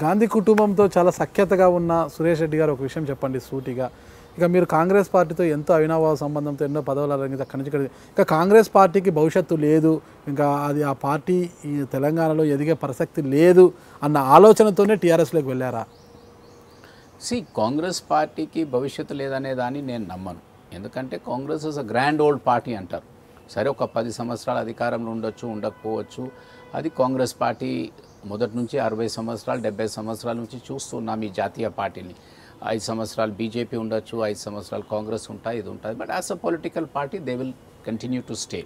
గాంధీ కుటుంబంతో చాలా సఖ్యతగా ఉన్న సురేష్ రెడ్డి గారు ఒక విషయం చెప్పండి సూటిగా. ఇక మీరు కాంగ్రెస్ పార్టీతో ఎంతో అవినాభావ సంబంధంతో ఎన్నో పదవులు అలంకరించి అక్కడి నుంచి ఇంకా కాంగ్రెస్ పార్టీకి భవిష్యత్తు లేదు, ఇంకా అది ఆ పార్టీ ఈ తెలంగాణలో ఎదిగే ప్రసక్తి లేదు అన్న ఆలోచనతోనే టీఆర్ఎస్లోకి వెళ్ళారా? కాంగ్రెస్ పార్టీకి భవిష్యత్తు లేదనే దాన్ని నేను నమ్మను. ఎందుకంటే Congress is a grand old party అంటారు. సరే, ఒక 10 సంవత్సరాలు అధికారంలో ఉండొచ్చు, ఉండకపోవచ్చు. అది కాంగ్రెస్ పార్టీ మొదటి నుంచి 60 సంవత్సరాలు 70 సంవత్సరాల నుంచి చూస్తున్నాం ఈ జాతీయ పార్టీని. 5 సంవత్సరాలు బీజేపీ ఉండొచ్చు, 5 సంవత్సరాలు కాంగ్రెస్ ఉంటాయి, ఇది ఉంటుంది. But as a political party they will continue to stay.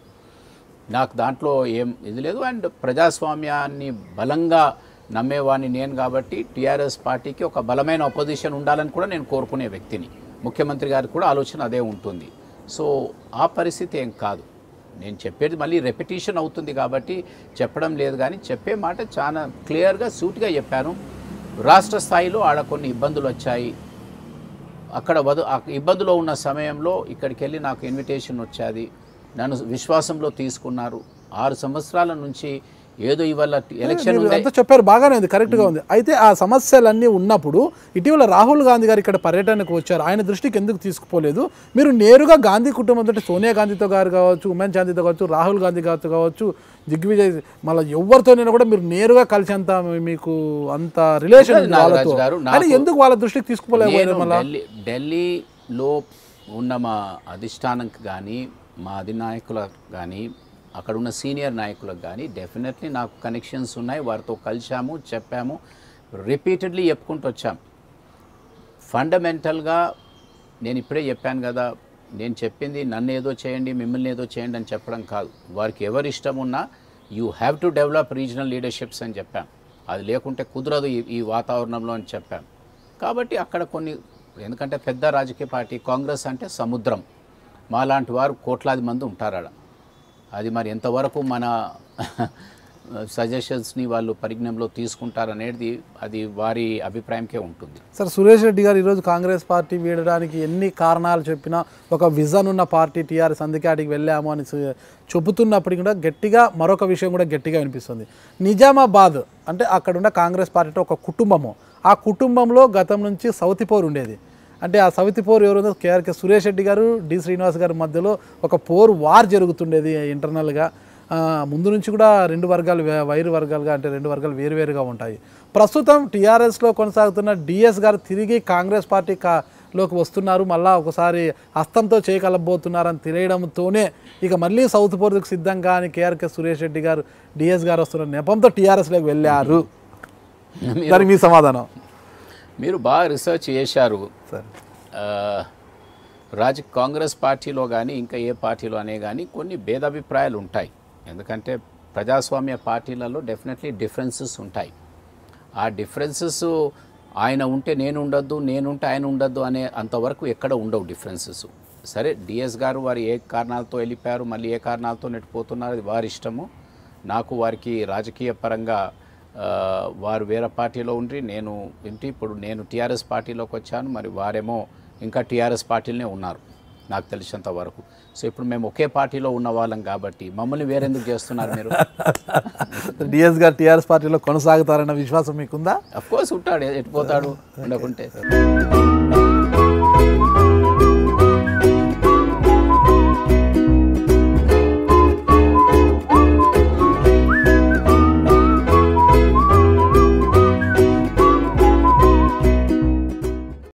నాకు దాంట్లో ఏం ఇది లేదు. అండ్ ప్రజాస్వామ్యాన్ని బలంగా నమ్మేవాడిని నేను కాబట్టి టీఆర్ఎస్ పార్టీకి ఒక బలమైన అపోజిషన్ ఉండాలని కూడా నేను కోరుకునే వ్యక్తిని. ముఖ్యమంత్రి గారికి కూడా ఆలోచన అదే ఉంటుంది. సో ఆ పరిస్థితి ఏం కాదు. నేను చెప్పేది మళ్ళీ రెపిటేషన్ అవుతుంది కాబట్టి చెప్పడం లేదు, కానీ చెప్పే మాట చాలా క్లియర్గా సూటిగా చెప్పాను. రాష్ట్ర స్థాయిలో ఆడ కొన్ని ఇబ్బందులు వచ్చాయి. అక్కడ ఇబ్బందులో ఉన్న సమయంలో ఇక్కడికి వెళ్ళి నాకు ఇన్విటేషన్ వచ్చేది, నన్ను విశ్వాసంలో తీసుకున్నారు. 6 సంవత్సరాల నుంచి ఏదో ఇవాళ ఎలక్షన్ అంతా చెప్పారు, బాగానే ఉంది, కరెక్ట్గా ఉంది. అయితే ఆ సమస్యలన్నీ ఉన్నప్పుడు ఇటీవల రాహుల్ గాంధీ గారు ఇక్కడ పర్యటనకు వచ్చారు, ఆయన దృష్టికి ఎందుకు తీసుకుపోలేదు? మీరు నేరుగా గాంధీ కుటుంబంతో, సోనియా గాంధీతో గారు కావచ్చు, ఉమెన్ చాందీతో కావచ్చు, రాహుల్ గాంధీ గారితో కావచ్చు, దిగ్విజయ్, మళ్ళీ ఎవరితోనైనా కూడా మీరు నేరుగా కలిసేంత మీకు అంత రిలేషన్ వాళ్ళతో, ఎందుకు వాళ్ళ దృష్టికి తీసుకుపోలేదు? మళ్ళీ ఢిల్లీలో ఉన్న మా అధిష్టానంకి కానీ, మా అధినాయకులకు కానీ, అక్కడ ఉన్న సీనియర్ నాయకులకు కానీ డెఫినెట్లీ నాకు కనెక్షన్స్ ఉన్నాయి. వారితో కలిసాము, చెప్పాము, రిపీటెడ్లీ చెప్పుకుంటూ వచ్చాము. ఫండమెంటల్గా నేను ఇప్పుడే చెప్పాను కదా, నేను చెప్పింది నన్ను ఏదో చేయండి, మిమ్మల్ని ఏదో చేయండి అని చెప్పడం కాదు. వారికి ఎవరు ఇష్టం ఉన్నా you have to develop regional leaderships అని చెప్పాను. అది లేకుంటే కుదరదు ఈ వాతావరణంలో అని చెప్పాను. కాబట్టి అక్కడ కొన్ని, ఎందుకంటే పెద్ద రాజకీయ పార్టీ కాంగ్రెస్ అంటే సముద్రం, మాలాంటి వారు కోట్లాది మంది ఉంటారు. అది మరి ఎంతవరకు మన సజెషన్స్ని వాళ్ళు పరిజ్ఞంలో తీసుకుంటారనేది అది వారి అభిప్రాయంకే ఉంటుంది. సార్, సురేష్ రెడ్డి గారు ఈరోజు కాంగ్రెస్ పార్టీ వీడడానికి ఎన్ని కారణాలు చెప్పినా ఒక విజన్ ఉన్న పార్టీ టీఆర్ఎస్, అందుకే అడిగి వెళ్ళాము అని చెబుతున్నప్పటికీ కూడా గట్టిగా మరొక విషయం కూడా గట్టిగా వినిపిస్తుంది. నిజామాబాద్ అంటే అక్కడున్న కాంగ్రెస్ పార్టీ ఒక కుటుంబము, ఆ కుటుంబంలో గతం నుంచి సౌతిపోరు ఉండేది. అంటే ఆ సవితిపోరు ఎవరు? కేఆర్కే సురేష్ రెడ్డి గారు, డి శ్రీనివాస్ గారి మధ్యలో ఒక వార్ జరుగుతుండేది ఇంటర్నల్గా. ముందు నుంచి కూడా 2 వర్గాలు వైరు వర్గాలుగా, అంటే 2 వర్గాలు వేరువేరుగా ఉంటాయి. ప్రస్తుతం టీఆర్ఎస్లో కొనసాగుతున్న డిఎస్ గారు తిరిగి కాంగ్రెస్ పార్టీలోకి వస్తున్నారు, మళ్ళీ ఒకసారి హస్తంతో చేయగలబోతున్నారని తెలియడంతోనే ఇక మళ్ళీ సౌత్ పోర్కు సిద్ధంగా అని కేఆర్కే సురేష్ రెడ్డి గారు, డిఎస్ గారు వస్తున్న నెపంతో టీఆర్ఎస్లోకి వెళ్ళారు. దానికి మీ సమాధానం? మీరు బాగా రీసెర్చ్ చేశారు సార్. కాంగ్రెస్ పార్టీలో కానీ ఇంకా ఏ పార్టీలో అనే కానీ కొన్ని భేదాభిప్రాయాలు ఉంటాయి. ఎందుకంటే ప్రజాస్వామ్య పార్టీలలో డెఫినెట్లీ డిఫరెన్సెస్ ఉంటాయి. ఆ డిఫరెన్సెస్ ఆయన ఉంటే నేను ఉండొద్దు, నేనుంటే ఆయన ఉండొద్దు అనే అంతవరకు ఎక్కడ ఉండవు డిఫరెన్సెస్. సరే, డిఎస్ గారు వారు ఏ కారణాలతో వెళ్ళిపోయారు, మళ్ళీ ఏ కారణాలతో నెట్టిపోతున్నారు, అది వారి ఇష్టము. నాకు వారికి రాజకీయ పరంగా వారు వేరే పార్టీలో ఉండి నేను ఇప్పుడు నేను టీఆర్ఎస్ పార్టీలోకి వచ్చాను, మరి వారేమో ఇంకా టీఆర్ఎస్ పార్టీలోనే ఉన్నారు నాకు తెలిసినంత వరకు. సో ఇప్పుడు మేము ఒకే పార్టీలో ఉన్న వాళ్ళం కాబట్టి మమ్మల్ని వేరెందుకు చేస్తున్నారు మీరు? డిఎస్ గారు టీఆర్ఎస్ పార్టీలో కొనసాగుతారన్న విశ్వాసం మీకుందా? అఫ్కోర్స్ ఉంటాడు, ఎట్టిపోతాడు ఉండకుంటే.